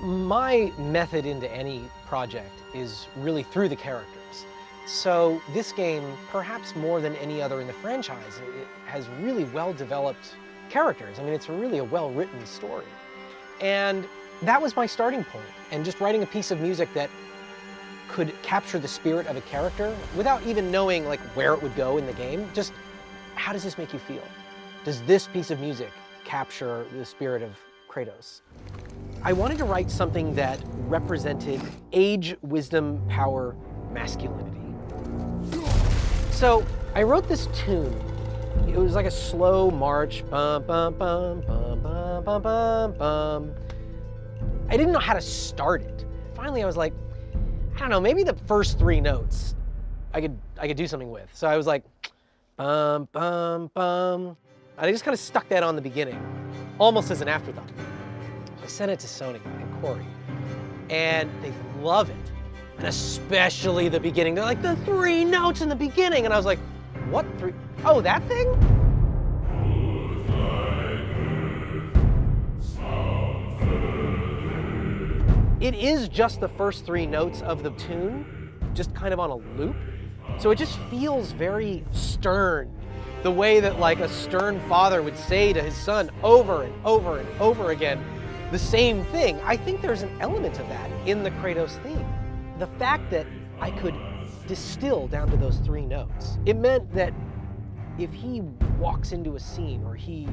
My method into any project is really through the characters. So this game, perhaps more than any other in the franchise, it has really well-developed characters. I mean, it's really a well-written story. And that was my starting point. And just writing a piece of music that could capture the spirit of a character without even knowing like where it would go in the game. Just, how does this make you feel? Does this piece of music capture the spirit of KRATOS? I wanted to write something that represented age, wisdom, power, masculinity. So I wrote this tune. It was like a slow march, bum, bum, bum, bum, bum, bum, bum, bum. I didn't know how to start it. Finally, I was like, I don't know, maybe the first 3 notes I could do something with. So I was like, bum, bum, bum. And I just kind of stuck that on the beginning, almost as an afterthought. So I sent it to Sony and Corey, and they love it. And especially the beginning. They're like, the 3 notes in the beginning. And I was like, what 3? Oh, that thing? It is just the first 3 notes of the tune, just kind of on a loop. So it just feels very stern. The way that like a stern father would say to his son over and over and over again, the same thing. I think there's an element of that in the KRATOS theme. The fact that I could distill down to those 3 notes, it meant that if he walks into a scene or he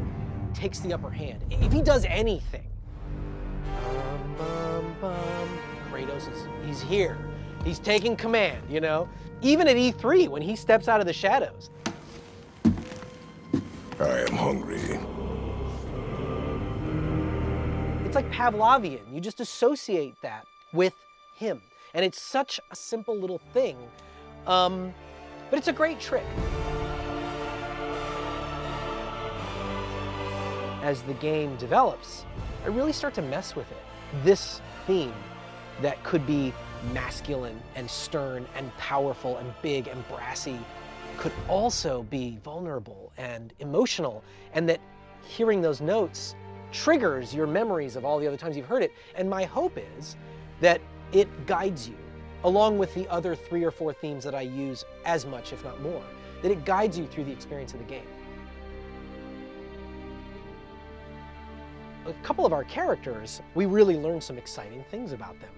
takes the upper hand, if he does anything, KRATOS he's here. He's taking command, you know? Even at E3, when he steps out of the shadows. I am hungry. It's like Pavlovian. You just associate that with him. And it's such a simple little thing, but it's a great trick. As the game develops, I really start to mess with it. This theme that could be masculine and stern and powerful and big and brassy could also be vulnerable and emotional, and that hearing those notes triggers your memories of all the other times you've heard it. And my hope is that it guides you, along with the other 3 or 4 themes that I use as much, if not more, that it guides you through the experience of the game. A couple of our characters, we really learn some exciting things about them,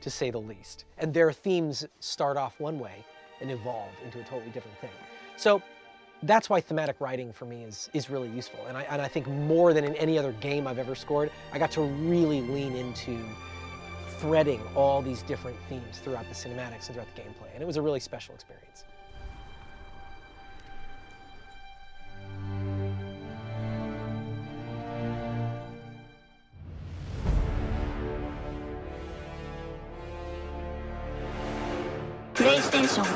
to say the least. And their themes start off one way and evolve into a totally different thing. So that's why thematic writing for me is really useful. And I think more than in any other game I've ever scored, I got to really lean into threading all these different themes throughout the cinematics and throughout the gameplay. And it was a really special experience. PlayStation